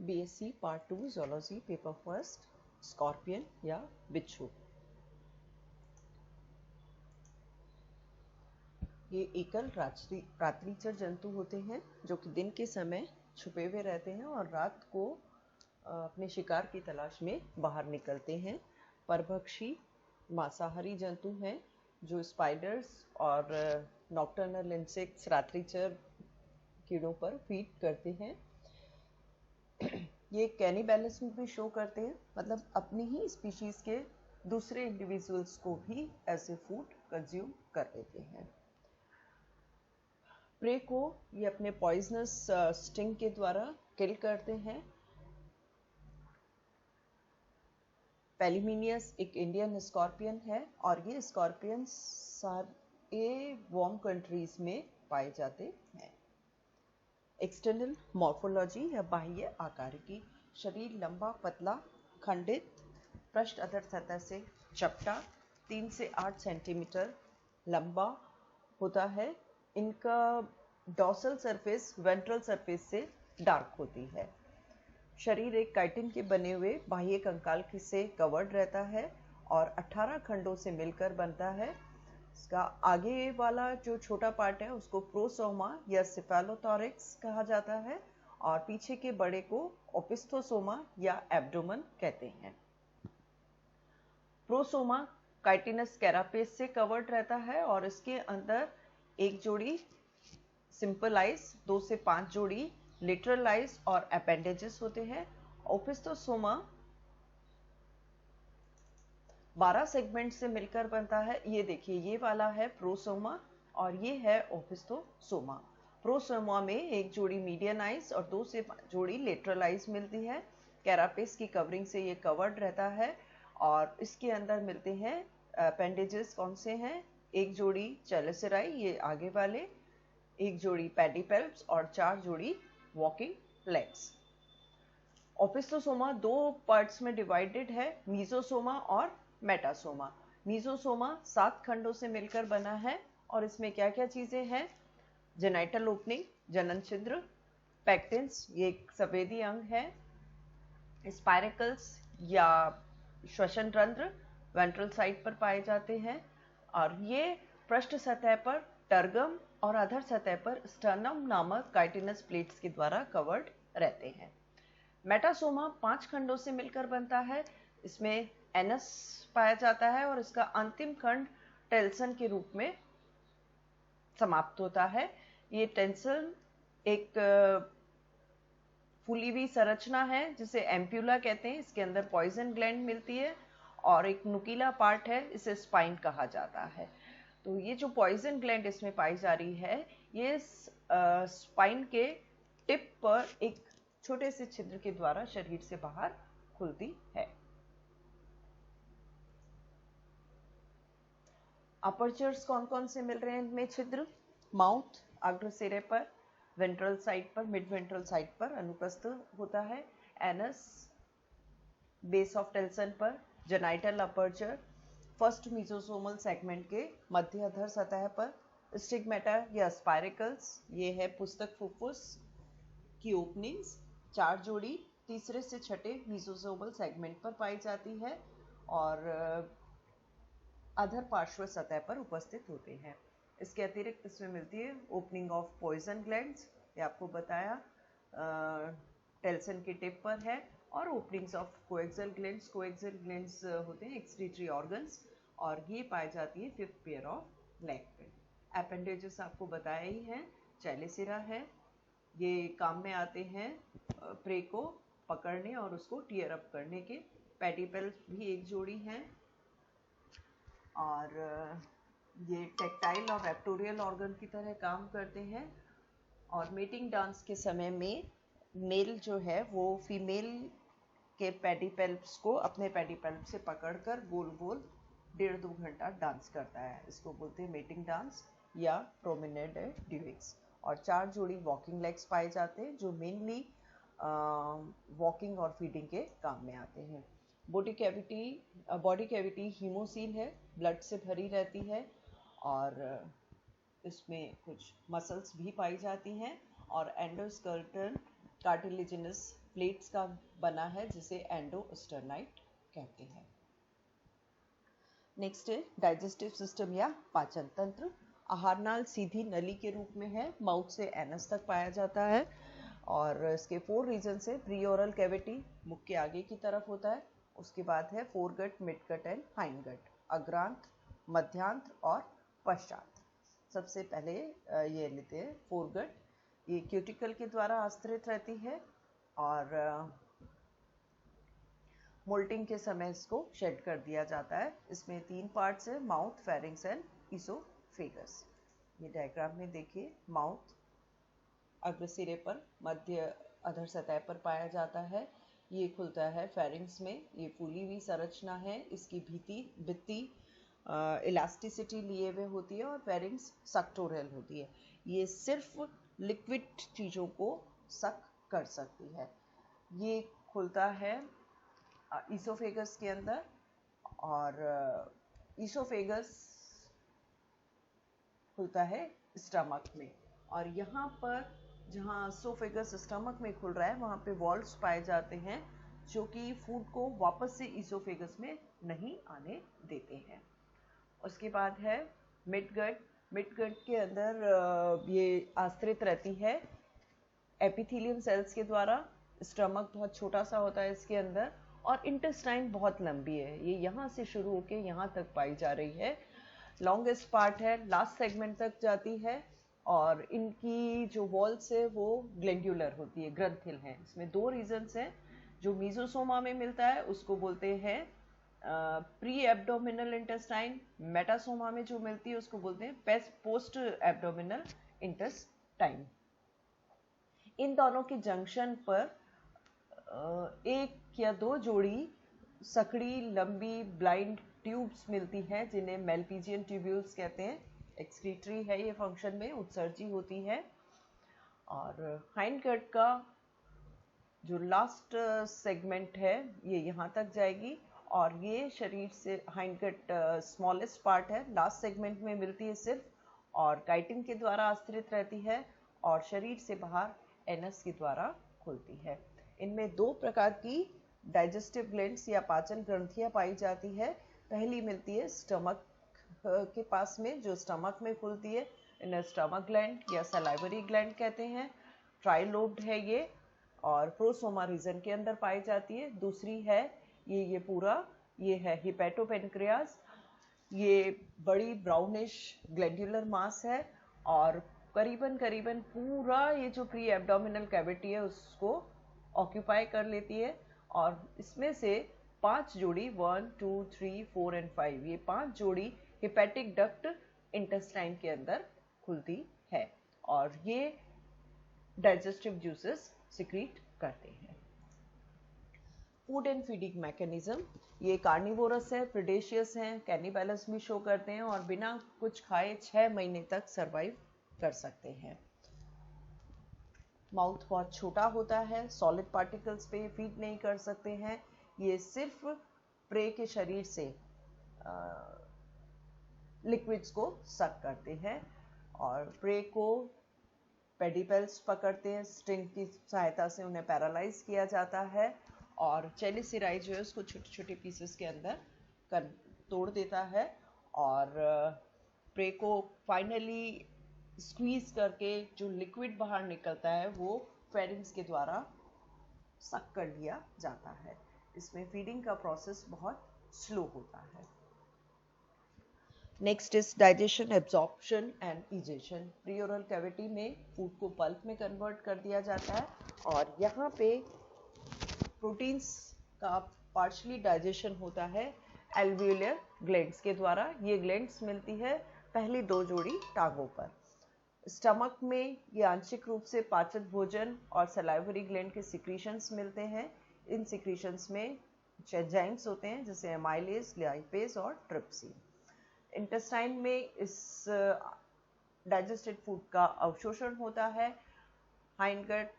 BSc part 2 zoology paper first scorpion या बिच्छू। ये एकल रात्रिचर जंतु होते हैं जो कि दिन के समय छुपे हुए रहते हैं और रात को अपने शिकार की तलाश में बाहर निकलते हैं। परभक्षी मांसाहारी जंतु हैं जो स्पाइडर्स और नॉक्टर्नल इंसेक्ट्स रात्रिचर कीड़ों पर फीड करते हैं। ये कैनिबैलिज्म भी शो करते हैं, मतलब अपनी ही स्पीशीज के दूसरे इंडिविजुअल्स को भी ऐसे फूड कंज्यूम कर लेते हैं। प्रे को ये अपने पॉइजनस स्टिंग के द्वारा किल करते हैं। पेलिमिनियस एक इंडियन स्कॉर्पियन है और ये स्कॉर्पियन सारे वार्म कंट्रीज में पाए जाते हैं। एक्सटर्नल मॉर्फोलॉजी या बाह्य आकार की, शरीर लंबा पतला खंडित, पृष्ठ अधर सतह से चपटा 3 से 8 सेंटीमीटर लंबा होता है। इनका डॉर्सल सरफेस वेंट्रल सरफेस से डार्क होती है। शरीर एक काइटिन के बने हुए बाह्य कंकाल से कवर्ड रहता है और 18 खंडों से मिलकर बनता है। इसका आगे वाला जो छोटा पार्ट है उसको प्रोसोमा या सेफेलोथोरैक्स कहा जाता है और पीछे के बड़े को ओपिस्थोसोमा या एब्डोमेन कहते हैं। प्रोसोमा काइटिनस कैरापेस से कवर्ड रहता है और इसके अंदर एक जोड़ी सिंपल आइज, 2 से 5 जोड़ी लिटरल आइज और अपेंडेजेस होते हैं। ओपिस्थोसोमा 12 सेगमेंट से मिलकर बनता है। ये देखिए, ये वाला है प्रोसोमा और ये है ओपिस्थोसोमा। प्रोसोमा में एक जोड़ी मीडियन आइज और 2 से 5 जोड़ी लेटरल आइज मिलती है। कैरापेस की कवरिंग से ये कवर्ड रहता है और इसके अंदर मिलते हैं अपेंडेजेस। कौन से हैं? एक जोड़ी चेलिसेराई, ये आगे वाले, एक जोड़ी पेडिपेल्प्स और 4 जोड़ी वॉकिंग लेग्स। ओपिस्थोसोमा 2 पार्ट्स में डिवाइडेड है, मीजोसोमा और मेटासोमा। मीजोसोमा 7 खंडों से मिलकर बना है और इसमें क्या क्या चीजें हैं? जेनाइटल ओपनिंग, जनन छिद्र, पेक्टिन्स, ये एक संवेदी अंग है, स्पाइरेकल्स या श्वसन रंध्र वेंट्रल साइड पर पाए जाते हैं और ये पृष्ठ सतह पर टर्गम और अधर सतह पर स्टर्नम नामक काइटिनस प्लेट्स के द्वारा कवर्ड रहते हैं। मेटासोमा 5 खंडों से मिलकर बनता है। इसमें एनस पाया जाता है और इसका अंतिम खंड टेल्सन के रूप में समाप्त होता है। ये टेल्सन एक फूली हुई संरचना है जिसे एम्प्यूला कहते हैं। इसके अंदर पॉइजन ग्लैंड मिलती है और एक नुकीला पार्ट है, इसे स्पाइन कहा जाता है। तो ये जो पॉइजन ग्लैंड इसमें पाई जा रही है, ये स्पाइन के टिप पर एक छोटे से छिद्र के द्वारा शरीर से बाहर खुलती है। अपर्चर्स कौन कौन से मिल रहे हैं इनमें छिद्र? माउथ अग्र सिरे पर, वेंट्रल साइड पर, मिड वेंट्रल साइड पर अनुपस्थ होता है। एनस बेस ऑफ टेल्सन पर, जेनाइटल अपर्चर फर्स्ट मीजोसोमल सेगमेंट के मध्य अधर सतह पर, स्टिग्मेटा या स्पाइरेकल्स, ये है पुस्तक फुफ्फुस की ओपनिंग्स 4 जोड़ी तीसरे से छठे मीजोसोमल सेगमेंट पर पाई जाती है और अधर पार्श्व सतह पर उपस्थित होते हैं। इसके अतिरिक्त इसमें मिलती है ओपनिंग ऑफ पॉइजन ग्लैंड्स, ये आपको बताया टेल्सन के टिप पर है, और openings of coaxial glands. Coaxial glands होते हैं एक्सक्रीटरी ऑर्गन्स और ये पाई जाती है 5th पेयर ऑफ लेग पे। अपेंडेजेस आपको बताया ही है, चेलिसेरा है, ये काम में आते हैं प्रे को पकड़ने और उसको टीयर अप करने के। पेडिपेल्स भी एक जोड़ी हैं और ये टेक्टाइल और रेप्टोरियल ऑर्गन की तरह काम करते हैं। और मीटिंग डांस के समय में मेल जो है वो फीमेल के पेडिपेल्प्स को अपने पेडिपेल्प से पकड़कर गोल गोल 1.5-2 घंटा डांस करता है। इसको बोलते हैं मीटिंग डांस या प्रोमेनेड ड्यूइंग्स। और 4 जोड़ी वॉकिंग लेग्स पाए जाते हैं जो मेनली वॉकिंग और फीडिंग के काम में आते हैं। बॉडी कैविटी हीमोसील है, ब्लड से भरी रहती है और इसमें कुछ मसल्स भी पाई जाती हैं और एंडोस्केलेटन कार्टिलेजिनस प्लेट्स का बना है जिसे एंडोस्टर्नाइट कहते हैं। नेक्स्ट है डाइजेस्टिव सिस्टम या पाचन तंत्र। आहार नाल सीधी नली के रूप में है, माउथ से एनस तक पाया जाता है और इसके 4 रीजन से प्री ओरल कैविटी मुख के आगे की तरफ होता है, उसके बाद है फोरगट, मिडगट एंड हाइंडगट, अग्रांत, मध्यांत और पश्चात। सबसे पहले ये लेते हैं फोरगट। ये क्यूटिकल के द्वारा आश्रित रहती है और मोल्टिंग के समय इसको शेड कर दिया जाता है। इसमें 3 पार्ट्स है, माउथ, फेरिंग्स एंड इसोफेगस। ये डायग्राम में देखिए, माउथ अग्र सिरे पर मध्य अधर सतह पर पाया जाता है, ये खुलता है फेरिंग्स में, ये फूली हुई संरचना है, इसकी भित्ति इलास्टिसिटी लिए हुए होती है और फेरिंग्स सक्टोरियल होती है, ये सिर्फ लिक्विड चीज़ों को सक कर सकती है। ये खुलता है इसोफेगस के अंदर और इसोफेगस खुलता है स्टमक में, और यहाँ पर जहाँ इसोफेगस स्टमक में खुल रहा है वहाँ पे वॉल्व्स पाए जाते हैं जो कि फूड को वापस से इसोफेगस में नहीं आने देते हैं। उसके बाद है मिडगट। मिडगट के अंदर ये आश्रित रहती है एपिथेलियम सेल्स के द्वारा। स्टमक बहुत छोटा सा होता है इसके अंदर और इंटेस्टाइन बहुत लंबी है, ये यहाँ से शुरू होके यहाँ तक पाई जा रही है। लॉन्गेस्ट पार्ट है, लास्ट सेगमेंट तक जाती है और इनकी जो वॉल्स है वो ग्लैंड्यूलर होती है, ग्रंथिल है। इसमें 2 रीजन्स हैं। जो मीजोसोमा में मिलता है उसको बोलते हैं प्री एब्डोमिनल इंटेस्टाइन, मेटासोमा में जो मिलती है उसको बोलते हैं पोस्ट एब्डोमिनल इंटेस्टाइन। इन दोनों के जंक्शन पर 1 या 2 जोड़ी सकड़ी लंबी ब्लाइंड ट्यूब्स मिलती हैं जिन्हें मेल्पिजियन ट्यूब्यूल्स कहते हैं। एक्सक्रीटरी है ये फंक्शन में, उत्सर्जी होती है। और हाइंडगट का जो लास्ट सेगमेंट है ये यहाँ तक जाएगी और ये शरीर से हाइंडगट स्मॉलेस्ट पार्ट है, लास्ट सेगमेंट में मिलती है सिर्फ, और काइटिन के द्वारा आश्रित रहती है और शरीर से बाहर एनस के द्वारा खुलती है। इनमें 2 प्रकार की डाइजेस्टिव ग्लैंड्स या पाचन ग्रंथियां पाई जाती है। पहली मिलती है स्टमक के पास में, जो स्टमक में खुलती है, इन्हें स्टमक ग्लैंड या सलाइवरी ग्लैंड कहते हैं। ट्राइलोब्ड है ये और प्रोसोमा रीजन के अंदर पाई जाती है। दूसरी है ये पूरा, ये है हिपैटोपेनक्रियाज। ये बड़ी ब्राउनिश ग्लैंडुलर मास है और करीबन पूरा ये जो प्री एब्डोमिनल कैविटी है उसको ऑक्यूपाई कर लेती है और इसमें से 5 जोड़ी 1, 2, 3, 4 एंड 5, ये 5 जोड़ी हिपैटिक डक्ट इंटेस्टाइन के अंदर खुलती है और ये डाइजेस्टिव जूसेस सिक्रीट करते हैं। फूड एंड फीडिंग मैकेनिज्म, ये कार्निवोरस है, प्रेडेशियस हैं, कैनिबैलस भी शो करते हैं और बिना कुछ खाए 6 महीने तक सरवाइव कर सकते हैं। माउथ बहुत छोटा होता है, सॉलिड पार्टिकल्स पे फीड नहीं कर सकते हैं, ये सिर्फ प्रे के शरीर से लिक्विड्स को सक करते हैं और प्रे को पेडिपेल्स पकड़ते हैं, स्टिंग की सहायता से उन्हें पैरालाइज किया जाता है और चेलिसिराई जो है उसको छोटे छोटे पीसेस के अंदर तोड़ देता है और प्रे को फाइनली स्क्वीज करके जो लिक्विड बाहर निकलता है वो फेरिंग्स के द्वारा सक कर लिया जाता है। इसमें फीडिंग का प्रोसेस बहुत स्लो होता है। Next is digestion, absorption and egestion. Preoral cavity में फूड को पल्प में कन्वर्ट कर दिया जाता है और यहाँ पे प्रोटीन्स का पार्शली डाइजेशन होता है एल्वियोलर ग्लैंड्स के द्वारा। ये ग्लैंड्स मिलती है पहली 2 जोड़ी टांगों पर। स्टमक में ये आंशिक रूप से पाचक भोजन और सलाइवरी ग्लैंड के सिक्रीशंस मिलते हैं। इन सिक्रीशंस में एंजाइम्स होते हैं जैसे एमाइलेज, लिपास और ट्रिप्सिन। इंटेस्टाइन में इस डाइजेस्टेड फूड का अवशोषण होता है। हाइंडगट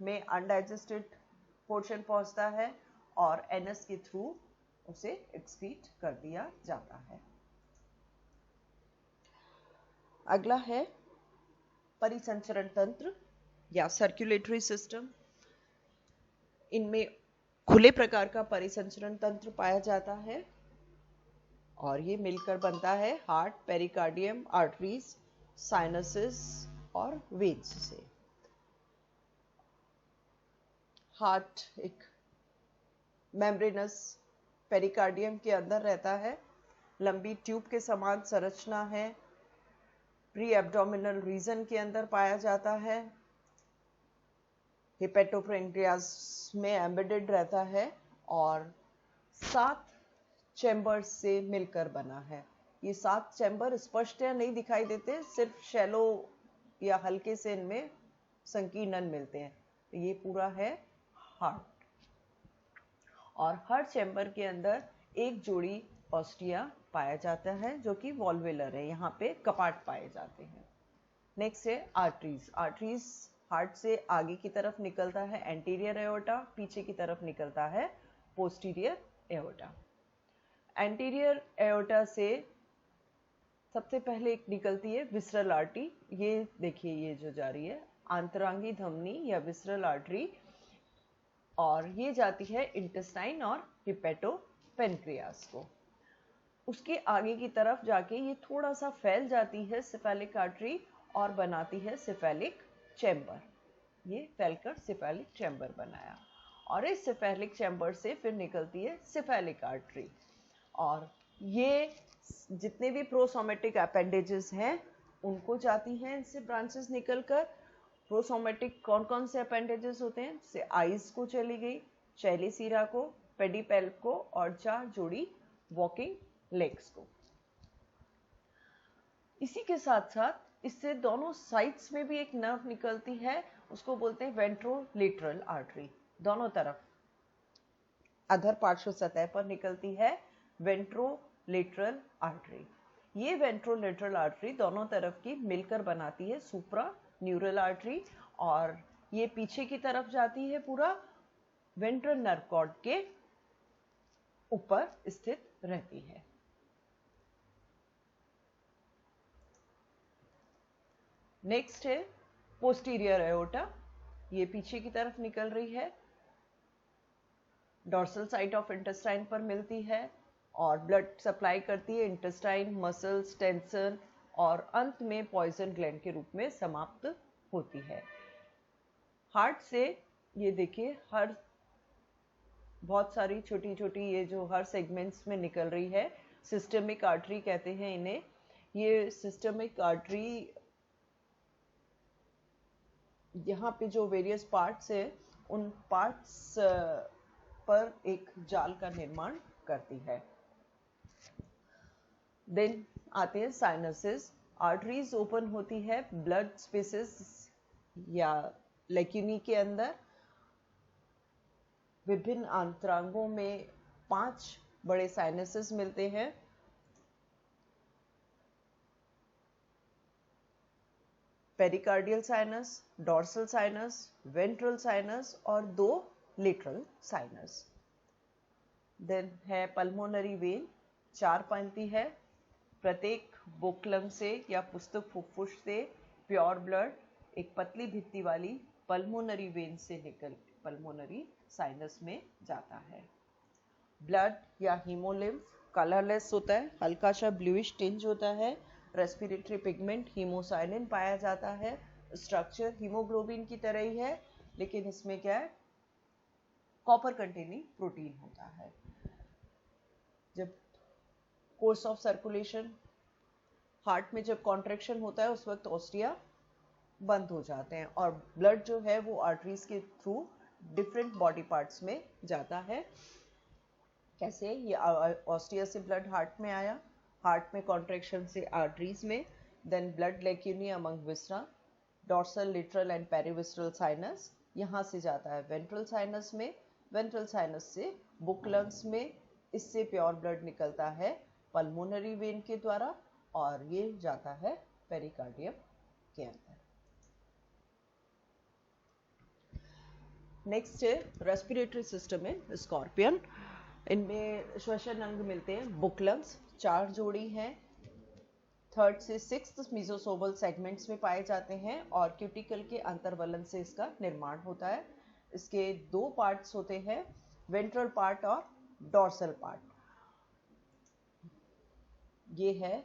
में अनडाइजेस्टेड पोर्शन पहुंचता है और एनस के थ्रू उसे एक्सक्रीट कर दिया जाता है। अगला है परिसंचरण तंत्र या सर्कुलेटरी सिस्टम। इनमें खुले प्रकार का परिसंचरण तंत्र पाया जाता है और ये मिलकर बनता है हार्ट, पेरिकार्डियम, आर्टरीज, साइनसेस और वेन्स से। हार्ट एक मेम्ब्रेनस पेरिकार्डियम के अंदर रहता है, लंबी ट्यूब के समान संरचना है, प्री एब्डोमिनल रीजन के अंदर पाया जाता है, हेपेटोपेंक्रियाज में एम्बेडेड रहता है और 7 चैम्बर्स से मिलकर बना है। ये 7 चैम्बर स्पष्ट या नहीं दिखाई देते, सिर्फ शैलो या हल्के से इनमें संकीर्णन मिलते हैं। तो ये पूरा है हार्ट। और हर चैम्बर के अंदर एक जोड़ी ऑस्टिया पाया जाता है जो कि वॉल्वुलर है, यहाँ पे कपाट पाए जाते हैं। नेक्स्ट है आर्टरीज। आर्टरीज हार्ट से आगे की तरफ निकलता है एंटीरियर एओर्टा, पीछे की तरफ निकलता है पोस्टीरियर एओर्टा। एंटीरियर एओर्टा से सबसे पहले एक निकलती है विसरल आर्टरी। ये देखिए, ये जो जा रही है आंतरांगी धमनी या विसरल आर्टरी, और ये जाती है इंटेस्टाइन और हिपेटोपेनक्रियास को। उसके आगे की तरफ जाके ये थोड़ा सा फैल जाती है सिफेलिक आर्टरी और बनाती है सिफेलिक चैम्बर। ये फैलकर सिफेलिक चैम्बर बनाया और इस सिफेलिक चैम्बर से फिर निकलती है सिफेलिक आर्टरी। और ये जितने भी प्रोसोमेटिक अपेंडेजेस हैं उनको जाती हैं इनसे ब्रांचेस निकलकर। प्रोसोमेटिक कौन कौन से अपेंडेजेस होते हैं? जैसे आइज को चली गई, चैलिसीरा को, पेडिपेल्प को और 4 जोड़ी वॉकिंग लेग्स को। इसी के साथ साथ इससे दोनों साइड्स में भी एक नर्व निकलती है, उसको बोलते हैं वेंट्रोलेटरल आर्टरी। दोनों तरफ अधर पार्श्व सतह पर निकलती है वेंट्रोलेटरल आर्टरी। ये वेंट्रोलेटरल आर्टरी दोनों तरफ की मिलकर बनाती है सुप्रा न्यूरल आर्टरी, और ये पीछे की तरफ जाती है पूरा वेंट्रल नर्व कॉर्ड के ऊपर स्थित रहती है। नेक्स्ट है पोस्टीरियर एओर्टा। ये पीछे की तरफ निकल रही है, डॉर्सल साइड ऑफ इंटेस्टाइन पर मिलती है और ब्लड सप्लाई करती है इंटेस्टाइन, मसल्स, टेंसन और अंत में पॉइजन ग्लैंड के रूप में समाप्त होती है। हार्ट से ये देखिए हर बहुत सारी छोटी छोटी ये जो हर सेगमेंट्स में निकल रही है, सिस्टमिक आर्टरी कहते हैं इन्हें। ये सिस्टमिक आर्टरी यहाँ पे जो वेरियस पार्ट्स है उन पार्ट्स पर एक जाल का निर्माण करती है। देन आते हैं साइनसेस। आर्टरीज ओपन होती है ब्लड स्पेसेस या लेक्यूनी के अंदर। विभिन्न अंतरांगों में 5 बड़े साइनसेस मिलते हैं। Pericardial sinus, dorsal sinus, ventral sinus और 2 लेटरल साइनस। देन है पल्मोनरी वेन, 4 पंक्ति है। प्रत्येक बोक्लम से या पुस्तक फुफ्फुस से प्योर ब्लड एक पतली भित्ति वाली पल्मोनरी वेन से निकल पल्मोनरी साइनस में जाता है। ब्लड या हीमोलिम्फ कलरलेस होता है, हल्का सा ब्लूइश टिंज होता है। रेस्पिरेटरी पिगमेंट हीमोसाइनिन पाया जाता है। स्ट्रक्चर हीमोग्लोबिन की तरह ही है, लेकिन इसमें क्या है, कॉपर कंटेनिंग प्रोटीन होता है। जब कोर्स ऑफ सर्कुलेशन हार्ट में जब कॉन्ट्रैक्शन होता है उस वक्त ऑस्टिया बंद हो जाते हैं और ब्लड जो है वो आर्टरीज के थ्रू डिफरेंट बॉडी पार्ट्स में जाता है। कैसे? ये ऑस्टिया से ब्लड हार्ट में आया, हार्ट में कॉन्ट्रैक्शन से आर्टरीज में, then blood lacunae among viscera, dorsal, lateral and perivisceral sinus, यहाँ से जाता है वेंट्रल साइनस में, वेंट्रल साइनस से बुक में, इससे प्योर ब्लड निकलता है पल्मोनरी वेन के द्वारा और ये जाता है पेरिकार्डियम के अंदर। नेक्स्ट है रेस्पिरेटरी सिस्टम में स्कॉर्पियन। इनमें श्वसन अंग मिलते हैं बुकलम्स, 4 जोड़ी हैं। 3rd से 6th मीजोसोमल सेगमेंट्स में पाए जाते हैं और क्यूटिकल के अंतर्वलन से इसका निर्माण होता है। इसके दो पार्ट्स होते हैं, वेंट्रल पार्ट और डॉर्सल पार्ट। ये है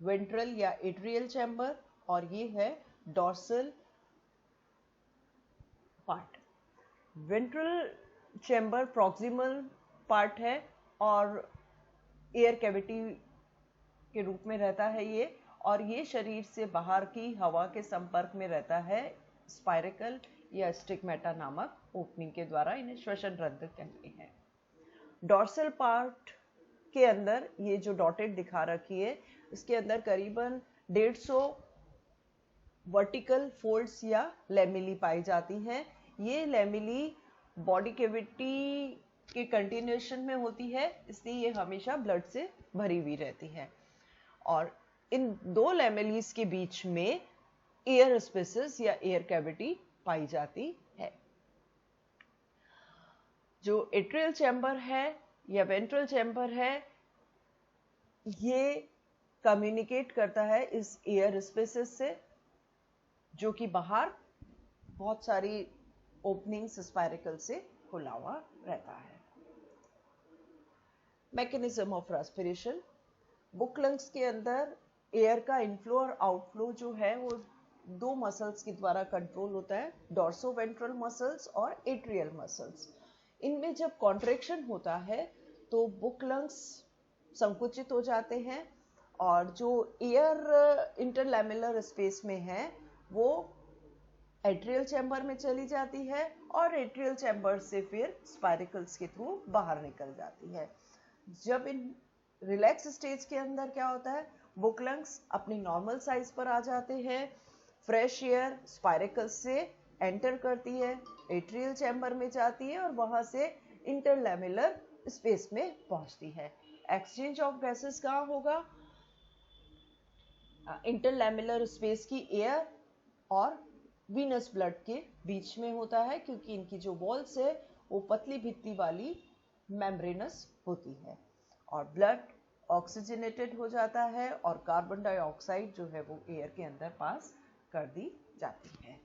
वेंट्रल या एट्रियल चैम्बर और ये है dorsal part. Ventral chamber proximal part है और एयर कैविटी के रूप में रहता है ये, और ये शरीर से बाहर की हवा के संपर्क में रहता है स्पाइरकल या स्टिग्मेटा नामक ओपनिंग के द्वारा। इन्हें श्वसन रंध्र कहते हैं। डॉर्सल पार्ट के अंदर ये जो डॉटेड दिखा रखी है, इसके अंदर करीबन 150 वर्टिकल फोल्ड्स या लेमिली पाई जाती हैं। ये लेमिली बॉडी कैविटी के कंटिन्यूएशन में होती है, इसलिए ये हमेशा ब्लड से भरी हुई रहती है। और इन दो लेमिलीज के बीच में एयर स्पेसेस या एयर कैविटी पाई जाती है। जो एट्रियल चैम्बर है या वेंट्रल चैम्बर है, ये कम्युनिकेट करता है इस एयर स्पेसेस से, जो कि बाहर बहुत सारी ओपनिंग्स स्पाइरकल से खुला हुआ रहता है। Mechanism of respiration. Book lungs के अंदर एयर का इनफ्लो और आउटफ्लो जो है वो दो मसल्स के द्वारा कंट्रोल होता है, डॉर्सोवेंट्रल मसल्स और एट्रियल मसल्स। इनमें जब कॉन्ट्रैक्शन होता है तो बुक लंग्स संकुचित हो जाते हैं और जो एयर इंटरलैमेलर स्पेस में है वो एट्रियल चैम्बर में चली जाती है और एट्रियल चैम्बर से फिर स्पाइरकल्स के थ्रू बाहर निकल जाती है। जब इन रिलैक्स स्टेज के अंदर क्या होता है, बुक लंग्स अपनी नॉर्मल साइज पर आ जाते हैं, फ्रेश एयर स्पाइरकल्स से एंटर करती है, एट्रियल चैम्बर में जाती है और वहां से इंटरलैमेलर स्पेस में पहुंचती है। एक्सचेंज ऑफ गैसेस कहाँ होगा, इंटरलैमेलर स्पेस की एयर और वीनस ब्लड के बीच में होता है, क्योंकि इनकी जो वॉल्स है वो पतली भित्ति वाली मेम्ब्रेनस होती है और ब्लड ऑक्सीजनेटेड हो जाता है और कार्बन डाइऑक्साइड जो है वो एयर के अंदर पास कर दी जाती है।